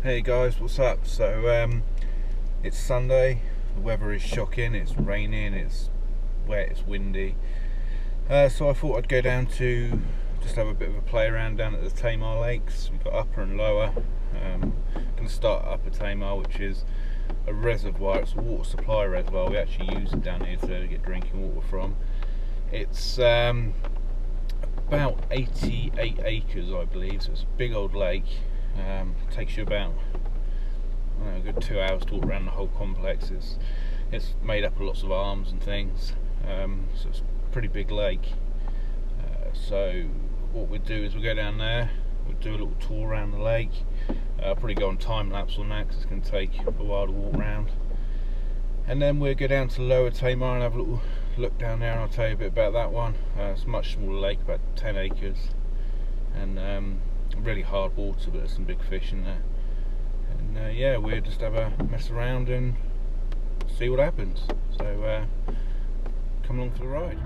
Hey guys, what's up? So it's Sunday, the weather is shocking, it's raining, it's wet, it's windy. So I thought I'd go down to just have a bit of a play around down at the Tamar lakes. We've got upper and lower. Going to start at upper Tamar, which is a reservoir, it's a water supply reservoir. We actually use it down here to get drinking water from. It's about 88 acres I believe, so it's a big old lake. Takes you about a good 2 hours to walk around the whole complex. It's made up of lots of arms and things, so it's a pretty big lake. So what we'll do is we'll go down there, we'll do a little tour around the lake. I'll probably go on time lapse on that because it's going to take a while to walk around, and then we'll go down to Lower Tamar and have a little look down there, and I'll tell you a bit about that one. It's a much smaller lake, about 10 acres, and really hard water, but there's some big fish in there. And yeah, we'll just have a mess around and see what happens. So come along for the ride.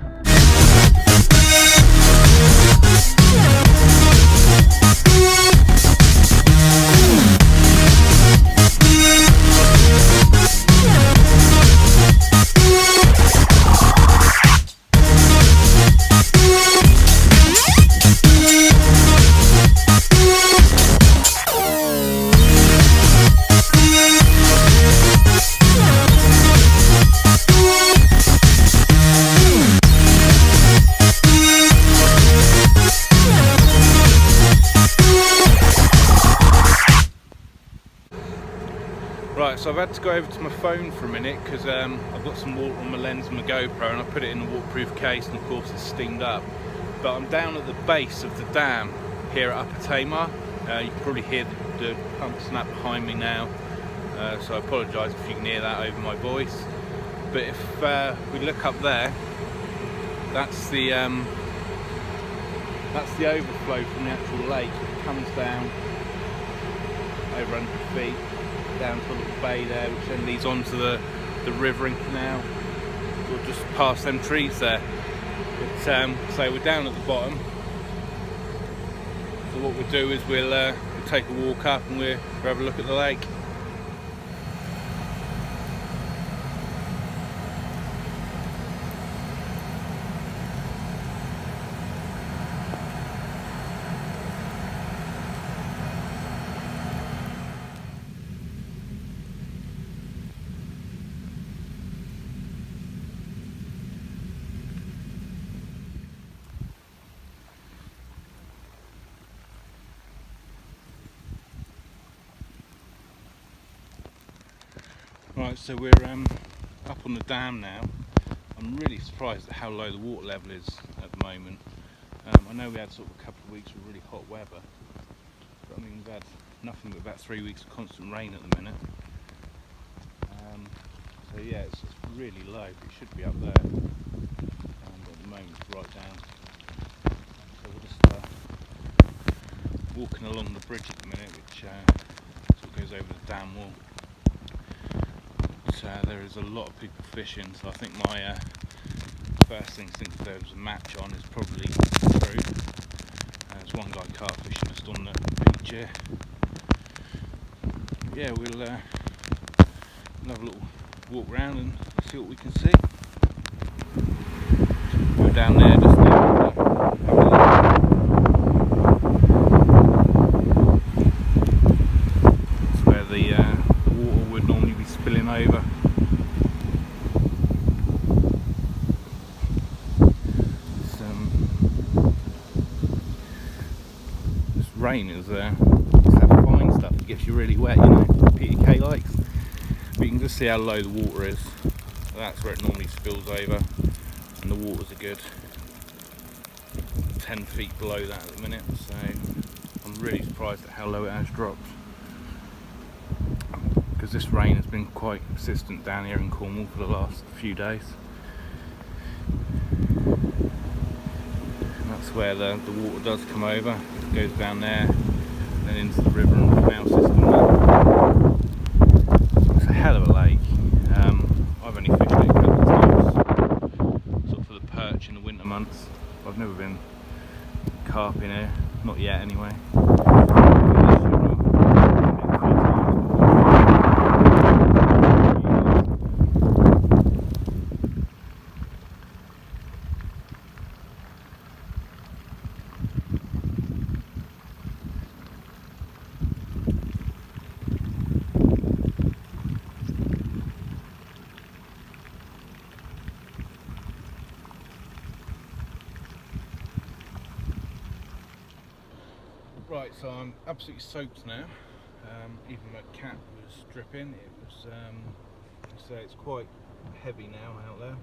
Right, so I've had to go over to my phone for a minute because I've got some water on my lens and my GoPro, and I put it in the waterproof case, and of course it's steamed up. But I'm down at the base of the dam here at Upper Tamar. You can probably hear the pump snap behind me now, so I apologise if you can hear that over my voice. But if we look up there, that's the overflow from the actual lake. It comes down over 100 feet. Down to a little bay there, which then leads onto the river and canal. We'll just past them trees there. But, so we're down at the bottom. So what we'll do is we'll take a walk up and we'll have a look at the lake. Right, so we're up on the dam now. I'm really surprised at how low the water level is at the moment. I know we had sort of a couple of weeks with really hot weather, but I mean we've had nothing but about 3 weeks of constant rain at the minute. So yeah, it's really low. It should be up there, and at the moment it's right down. So we're just walking along the bridge at the minute, which sort of goes over the dam wall. There is a lot of people fishing, so I think my first instinct if there was a match on is probably true. There's one guy carp fishing just on the beach here. Yeah, we'll have a little walk around and see what we can see. We're down there just now. That's where the water would normally be spilling over. Rain is that fine stuff that gets you really wet, you know, PTK likes. But you can just see how low the water is. That's where it normally spills over, and the waters are good 10 feet below that at the minute, so I'm really surprised at how low it has dropped, because this rain has been quite consistent down here in Cornwall for the last few days. And that's where the water does come over. Goes down there, then into the river and the canal system there. It's a hell of a lake. I've only fished it a couple of times, sort of for the perch in the winter months. I've never been carp in here, not yet anyway. Right, so I'm absolutely soaked now. Even my cat was dripping. It was, so it's quite heavy now out there.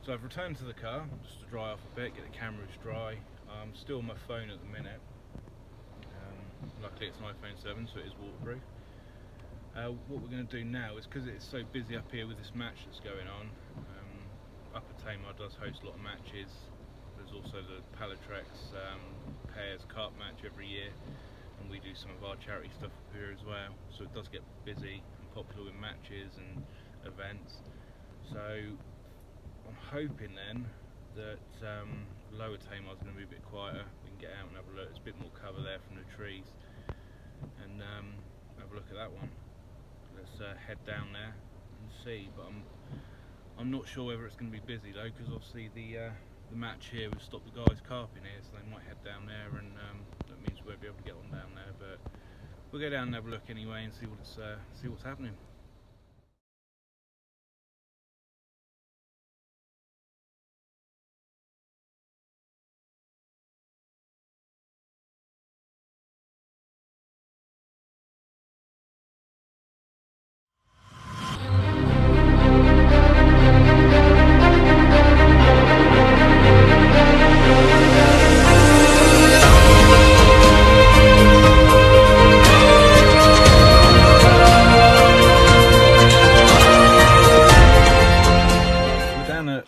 So I've returned to the car just to dry off a bit, get the cameras dry. I'm still on my phone at the minute. Luckily it's an iPhone 7, so it is waterproof. What we're going to do now is, because it's so busy up here with this match that's going on, Upper Tamar does host a lot of matches. There's also the Palatrex pairs carp match every year, and we do some of our charity stuff up here as well, so it does get busy and popular with matches and events. So I'm hoping then that Lower Tamar is going to be a bit quieter. We can get out and have a look. There's a bit more cover there from the trees, and have a look at that one. Let's head down there and see. But I'm not sure whether it's going to be busy though, because obviously the match here will stop the guys carping here, so they might head down there, and that means we won't be able to get on down there. But we'll go down and have a look anyway and see what's happening.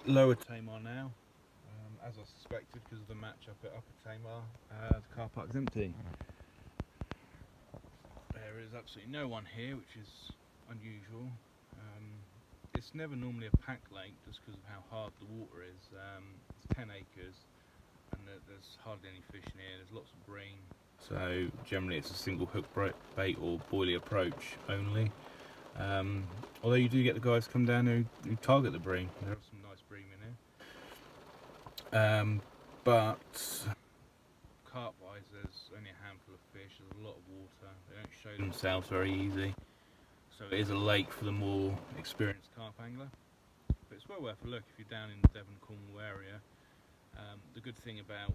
Lower Tamar now, as I suspected, because of the match up at Upper Tamar. The car park's empty. There is absolutely no one here, which is unusual. It's never normally a packed lake just because of how hard the water is. It's 10 acres and there's hardly any fish in here. There's lots of bream. So generally it's a single hook bait or boilie approach only. Although you do get the guys come down who target the bream. There are some nice bream in here. But carp wise, there's only a handful of fish. There's a lot of water. They don't show themselves very easy. So it is a lake for the more experienced carp angler. But it's well worth a look if you're down in the Devon, Cornwall area. The good thing about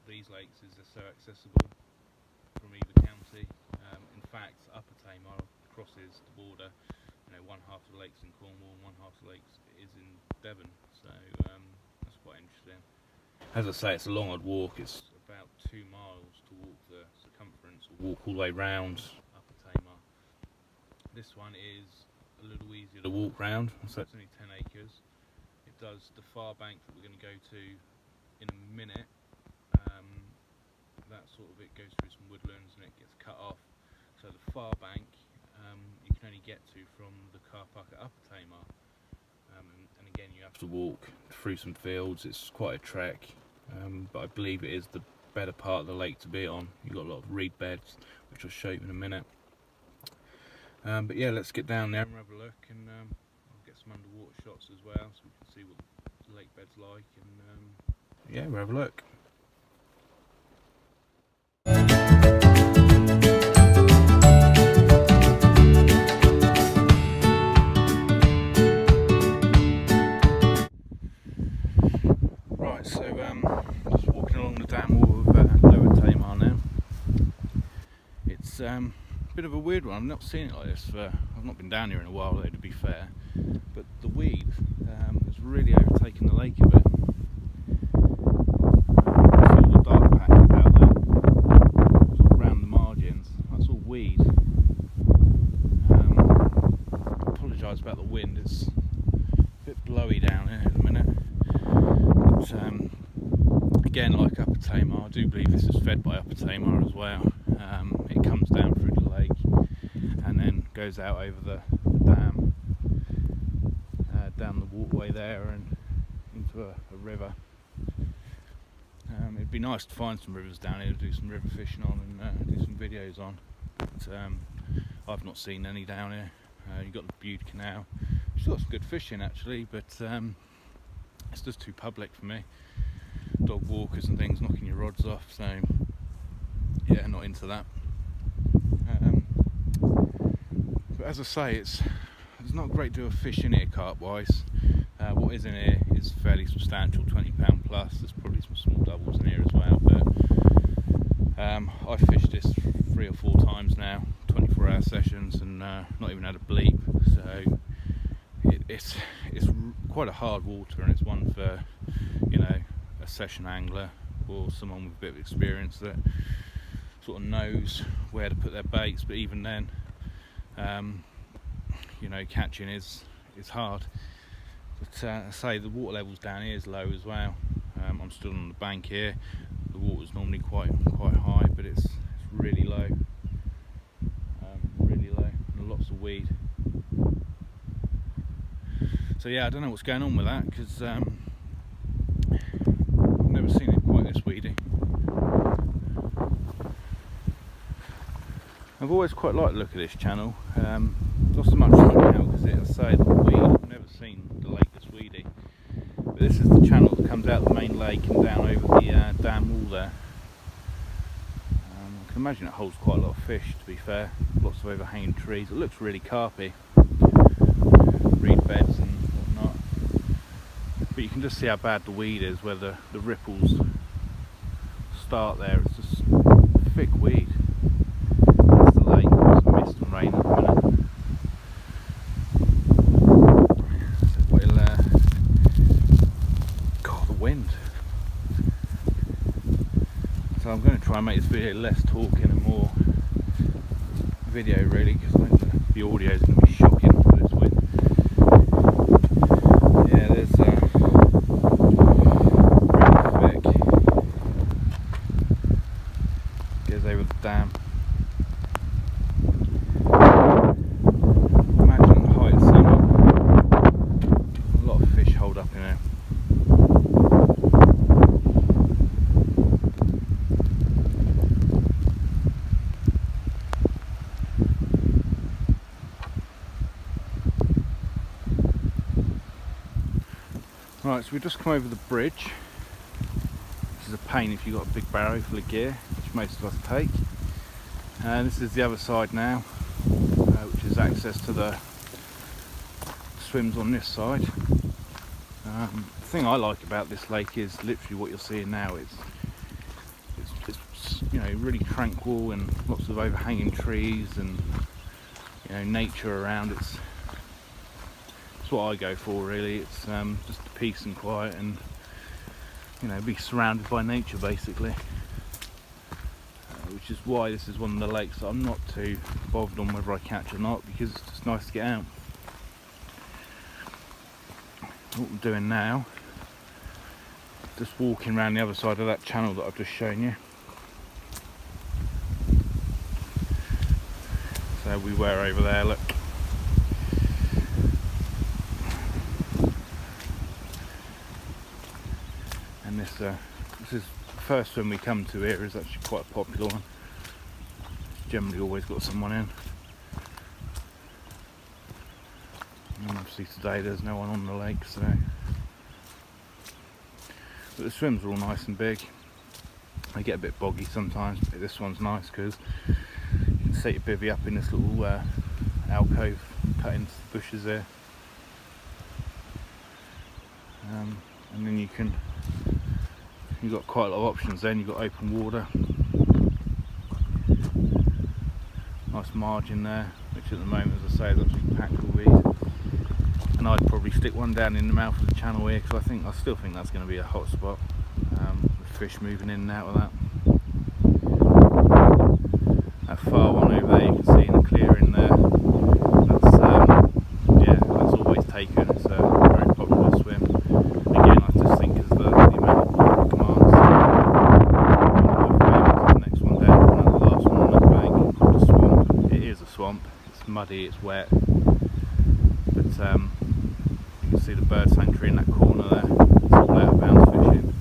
these lakes is they're so accessible from either county. In fact, Upper Tamar crosses the border. You know, one half of the lake's in Cornwall and one half of the lakes is in Devon, so that's quite interesting. As I say, it's a long odd walk. It's about 2 miles to walk the circumference, or walk all the way round Upper Tamar. This one is a little easier to walk round, so it's only 10 acres. It does the far bank that we're going to go to in a minute. That sort of, it goes through some woodlands and it gets cut off. So the far bank you can only get to from the car park at Upper Tamar, and again you have to walk through some fields. It's quite a trek, but I believe it is the better part of the lake to be on. You've got a lot of reed beds, which I'll show you in a minute. But yeah, let's get down there and have a look, and I'll get some underwater shots as well, so we can see what the lake bed's like, and yeah, we'll have a look. Just walking along the dam wall of Lower Tamar now. It's a bit of a weird one. I've not seen it like this I've not been down here in a while though, to be fair, but the weed has really overtaken the lake a bit. All the dark patches out there, sort of around the margins, that's all weed. I apologise about the wind, it's a bit blowy down here at the minute. But again, like Upper Tamar, I do believe this is fed by Upper Tamar as well. It comes down through the lake and then goes out over the dam, down the waterway there and into a river. It'd be nice to find some rivers down here to do some river fishing on and do some videos on, but I've not seen any down here. You've got the Bude Canal, which got some good fishing actually, but it's just too public for me. Dog walkers and things knocking your rods off, so yeah, not into that. But as I say, there's not a great deal of fish in here carp wise. What is in here is fairly substantial, £20 plus. There's probably some small doubles in here as well, but I've fished this 3 or 4 times now, 24-hour sessions, and not even had a bleep. So it's quite a hard water, and it's one for, you know, a session angler or someone with a bit of experience that sort of knows where to put their baits. But even then, you know, catching is hard. But I say the water levels down here is low as well. I'm still on the bank here. The water's normally quite high, but it's really low, and lots of weed. So yeah, I don't know what's going on with that, because I've never seen it quite this weedy. I've always quite liked the look of this channel, not so much right now because I say the weed. I've never seen the lake this weedy, but this is the channel that comes out of the main lake and down over the dam wall there. I can imagine it holds quite a lot of fish, to be fair. Lots of overhanging trees. It looks really carpy, reed beds and whatnot, but you can just see how bad the weed is where the ripples start there. It's just thick weed. That's the lake. There's mist and rain at the minute. God, the wind. So I'm going to try and make this video less talking and more video, really, because I think the audio is going to be shocking with this wind. Yeah, there's really thick. Goes over the dam. Imagine the height of summer. A lot of fish hold up in here. Right, so we've just come over the bridge. This is a pain if you've got a big barrow full of gear, which most of us take. And this is the other side now, which is access to the swims on this side. The thing I like about this lake is literally what you're seeing now. It's you know, really tranquil and lots of overhanging trees and, you know, nature around. It's what I go for, really. It's just peace and quiet, and, you know, be surrounded by nature basically, which is why this is one of the lakes that I'm not too bothered on whether I catch or not, because it's just nice to get out. What I'm doing now, just walking around the other side of that channel that I've just shown you. So we were over there, look. And this is the first swim we come to here. Is actually quite a popular one. It's generally always got someone in. And obviously today there's no one on the lake, so. But the swims are all nice and big. They get a bit boggy sometimes, but this one's nice because you can set your bivvy up in this little alcove cut into the bushes there. And then you've got quite a lot of options then. You've got open water, nice margin there, which at the moment, as I say, is absolutely packed with weed. And I'd probably stick one down in the mouth of the channel here, because I still think that's going to be a hot spot, with fish moving in and out of that. That far one over there, you can see in the clearing there, that's always taken. It's a very popular swim. Again, I just think because the amount of water it commands. The next one down, and the last one on that bank, called a swamp. It is a swamp. It's muddy, it's wet, but you can see the bird sanctuary in that corner there. It's all out of bounds fishing.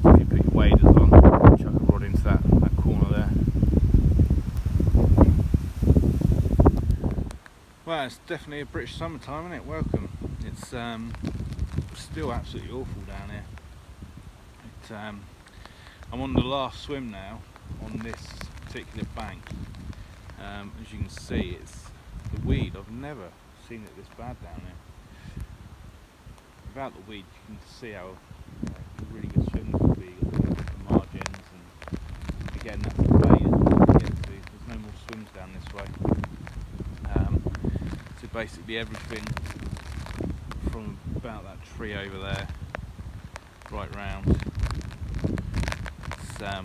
So if you put your waders on, chuck a rod into that corner there. Well, it's definitely a British summertime, isn't it? Welcome. It's still absolutely awful down here. I'm on the last swim now on this particular bank. As you can see, it's the weed. I've never seen it this bad down here. Without the weed, you can see how really good swims will be. You've got the margins, and again that's the bay that you want to get to. There's no more swims down this way. So basically everything from about that tree over there right round, it's all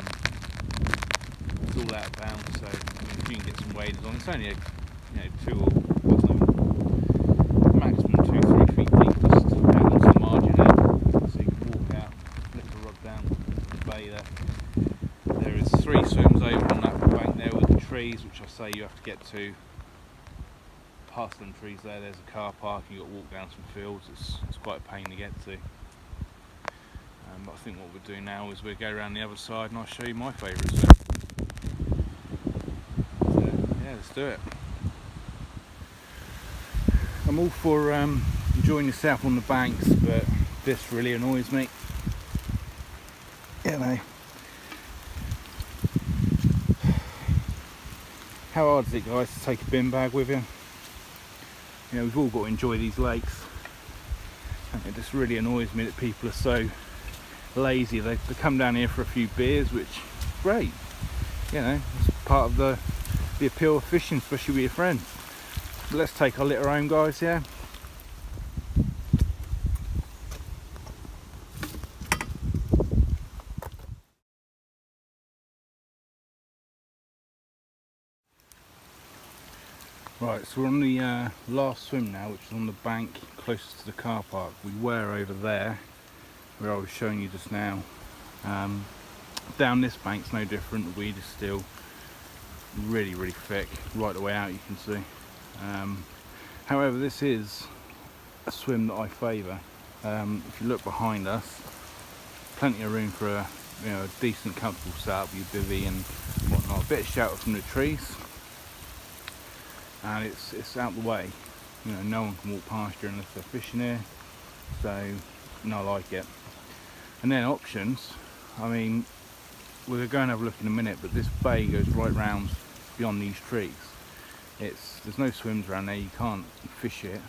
out of bounds. So I mean, if you can get some waders on, it's only a 2 or maximum 2-3 feet deep, just out onto the margin there, so you can walk out, lift the rod down the bay there. There is 3 swims over on that bank there with the trees, which I say you have to get to. Past them trees there's a car park, and you've got to walk down some fields. It's quite a pain to get to. But I think what we'll do now is we'll go around the other side and I'll show you my favourite swim. So, yeah, let's do it. I'm all for enjoying yourself on the banks, but this really annoys me. How hard is it, guys, to take a bin bag with you? We've all got to enjoy these lakes, and it just really annoys me that people are so lazy. They come down here for a few beers, which is great. It's part of the appeal of fishing, especially with your friends. But let's take our litter home, guys. Yeah. Right, so we're on the last swim now, which is on the bank closest to the car park. We were over there, where I was showing you just now. Down this bank's no different. The weed is still really, really thick. Right the way out, you can see. However, this is a swim that I favour. If you look behind us, plenty of room for a decent, comfortable setup with your bivvy and whatnot. A bit of shelter from the trees. And it's out the way. No one can walk past you unless they're fishing here, so I like it. And then options, I mean, we'll go and have a look in a minute, but this bay goes right round beyond these trees. There's no swims around there, you can't fish it.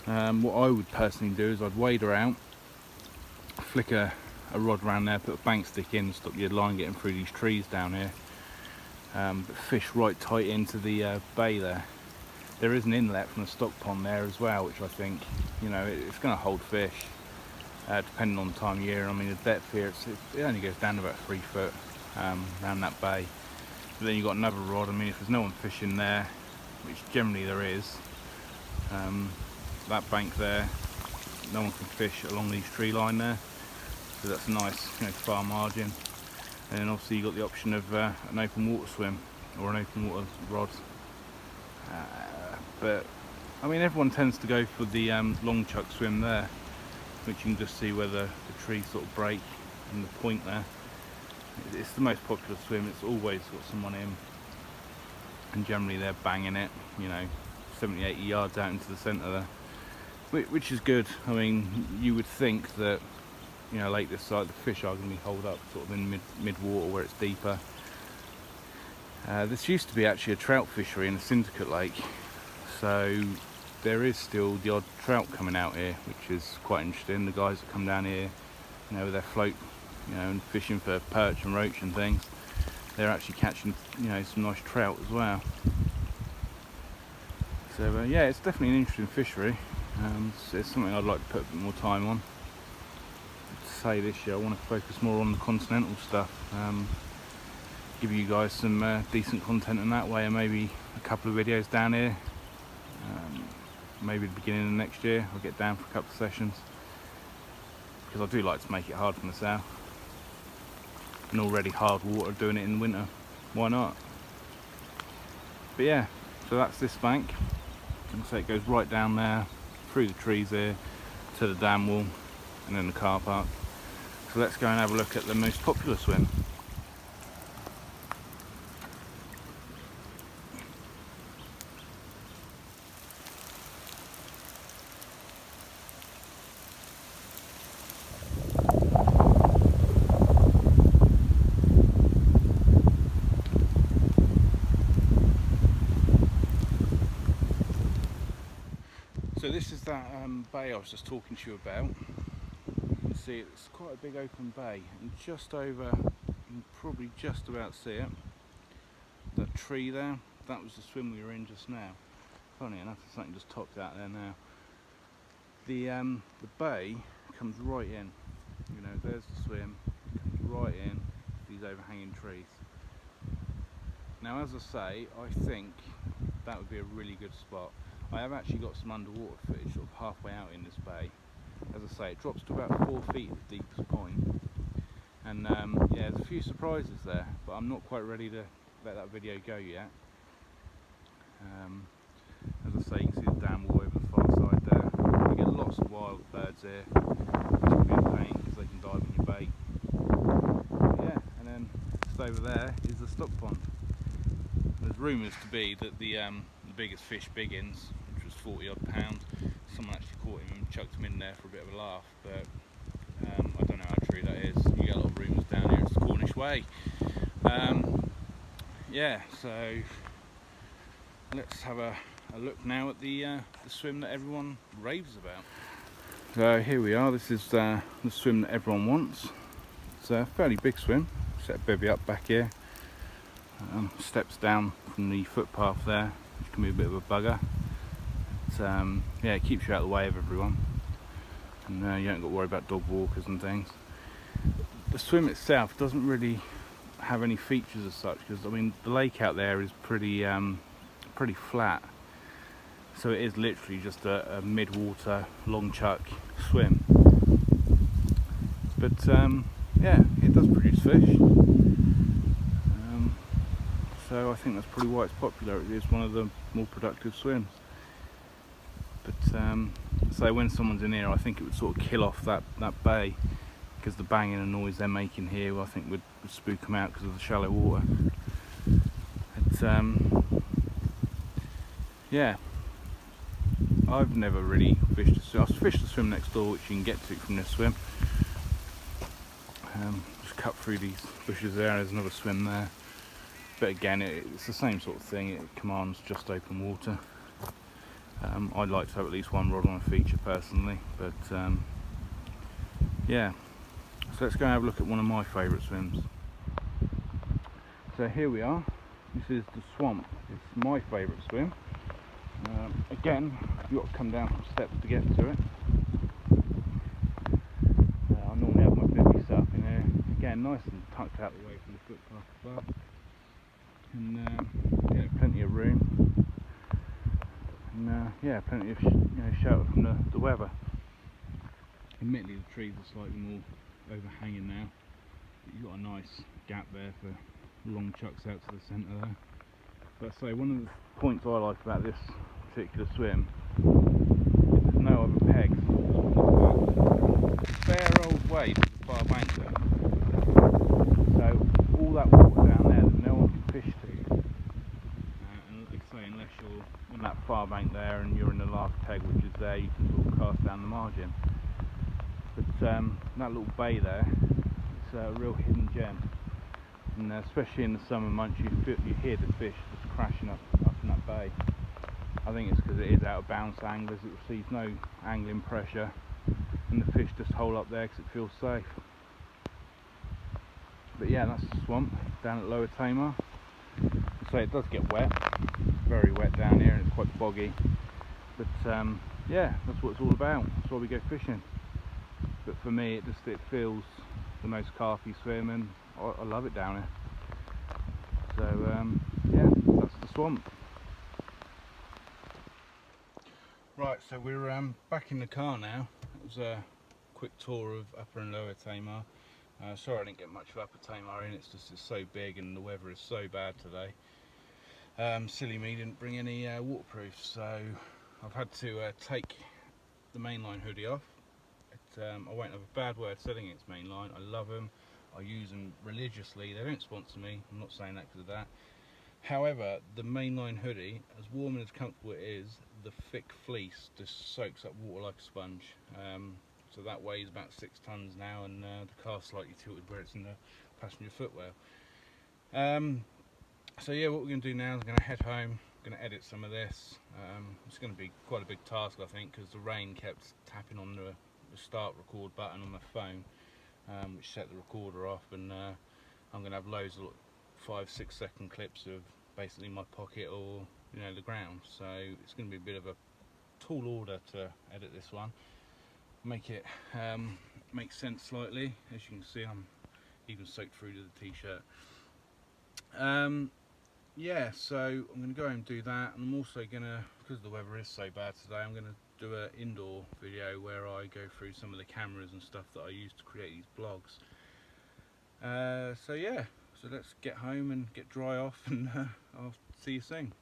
What I would personally do is I'd wade her out, flick a rod around there, put a bank stick in, stop your line getting through these trees down here. But fish right tight into the bay there. There is an inlet from the stock pond there as well, which I think, it's going to hold fish, depending on the time of year. I mean, the depth here, it only goes down to about 3 foot around that bay. But then you've got another rod. I mean, if there's no one fishing there, which generally there is, that bank there, no one can fish along these tree line there. So that's a nice, far margin. And then obviously you've got the option of an open water swim or an open water rod. But I mean, everyone tends to go for the long chuck swim there, which you can just see where the trees sort of break and the point there. It's the most popular swim. It's always got someone in, and generally they're banging it, 70-80 yards out into the centre there, which is good. I mean, you would think that lake this side, the fish are going to be holed up sort of in mid water where it's deeper. This used to be actually a trout fishery in a syndicate lake, so there is still the odd trout coming out here, which is quite interesting. The guys that come down here, with their float, and fishing for perch and roach and things, they're actually catching, some nice trout as well. So yeah, it's definitely an interesting fishery. It's something I'd like to put a bit more time on. Say this year I want to focus more on the continental stuff, give you guys some decent content in that way, and maybe a couple of videos down here. Maybe the beginning of next year I'll get down for a couple of sessions, because I do like to make it hard for myself, and already hard water doing it in winter, why not? But yeah, so that's this bank. And so it goes right down there through the trees here to the dam wall and then the car park. So let's go and have a look at the most popular swim. So this is that bay I was just talking to you about. You can see it's quite a big open bay, and just over, you can probably just about see it, that tree there, that was the swim we were in just now. Funny enough, there's something just topped out there now. The bay comes right in, you know, there's the swim, it comes right in these overhanging trees. Now, as I say, I think that would be a really good spot. I have actually got some underwater footage sort of halfway out in this bay. As I say, it drops to about 4 feet at the deepest point, and yeah, there's a few surprises there, but I'm not quite ready to let that video go yet. As I say, you can see the dam wall over the far side there. You get lots of wild birds here, which can be a pain because they can dive on your bait. Yeah, and then just over there is the stock pond. There's rumours to be that the biggest fish, biggins, which was 40 odd pounds, someone actually caught him and chucked him in there for a bit of a laugh, but I don't know how true that is. You get a lot of rumours down here, it's the Cornish way. Yeah, so let's have a look now at the swim that everyone raves about. So here we are, this is the swim that everyone wants. It's a fairly big swim. Set a bivvy up back here. Steps down from the footpath there, which can be a bit of a bugger. But, yeah, it keeps you out of the way of everyone, and you don't got to worry about dog walkers and things. The swim itself doesn't really have any features as such, because I mean the lake out there is pretty flat, so it is literally just a mid-water long chuck swim. But yeah, it does produce fish. So I think that's probably why it's popular. It is one of the more productive swims. But so when someone's in here, I think it would sort of kill off that bay, because the banging and noise they're making here, I think would spook them out because of the shallow water. But yeah, I've never really fished a swim. I've fished the swim next door, which you can get to from this swim. Just cut through these bushes there, there's another swim there. But again, it's the same sort of thing, it commands just open water. I'd like to have at least one rod on a feature personally, but yeah. So let's go and have a look at one of my favourite swims. So here we are, this is the swamp, it's my favourite swim. Again, you've got to come down some steps to get to it. I normally have my bivvy set up in here, again nice and tucked out the way from the footpath above. And yeah, plenty of room, and yeah, plenty of shelter from the weather. Admittedly, the trees are slightly more overhanging now, but you've got a nice gap there for long chucks out to the centre there. But I say, one of the points I like about this particular swim is there's no other pegs. It's a fair old way to the far bank there, so all that water down there that no one can fish to, and like I say, unless you're on that far bank there and you're in the last peg which is there, you can sort of cast down the margin. But that little bay there, it's a real hidden gem, and especially in the summer months you hear the fish just crashing up in that bay. I think it's because it is out of bounds to anglers, it receives no angling pressure, and the fish just hole up there because it feels safe. But yeah, that's the swamp down at Lower Tamar. So it does get wet, very wet down here, and it's quite boggy. But yeah, that's what it's all about. That's why we go fishing. But for me, it feels the most carpy swim, and I love it down here. So yeah, that's the swamp. Right, so we're back in the car now. It was a quick tour of Upper and Lower Tamar. Sorry I didn't get much of Upper Tamar in, it's so big and the weather is so bad today. Silly me, didn't bring any waterproof, so I've had to take the mainline hoodie off. I won't have a bad word selling against mainline. I love them, I use them religiously. They don't sponsor me, I'm not saying that because of that. However, the mainline hoodie, as warm and as comfortable it is, the thick fleece just soaks up water like a sponge. So that weighs about 6 tons now, and the car's slightly tilted where it's in the passenger footwell. So yeah, what we're going to do now is I'm going to head home, going to edit some of this. It's going to be quite a big task, I think, because the rain kept tapping on the the start record button on my phone, which set the recorder off, and I'm going to have loads of 5-6 second clips of basically my pocket or the ground. So it's going to be a bit of a tall order to edit this one, make it make sense slightly. As you can see, I'm even soaked through to the t-shirt. Yeah, so I'm going to go and do that, and I'm also going to, because the weather is so bad today, I'm going to do an indoor video where I go through some of the cameras and stuff that I use to create these vlogs. So yeah, so let's get home and get dry off, and I'll see you soon.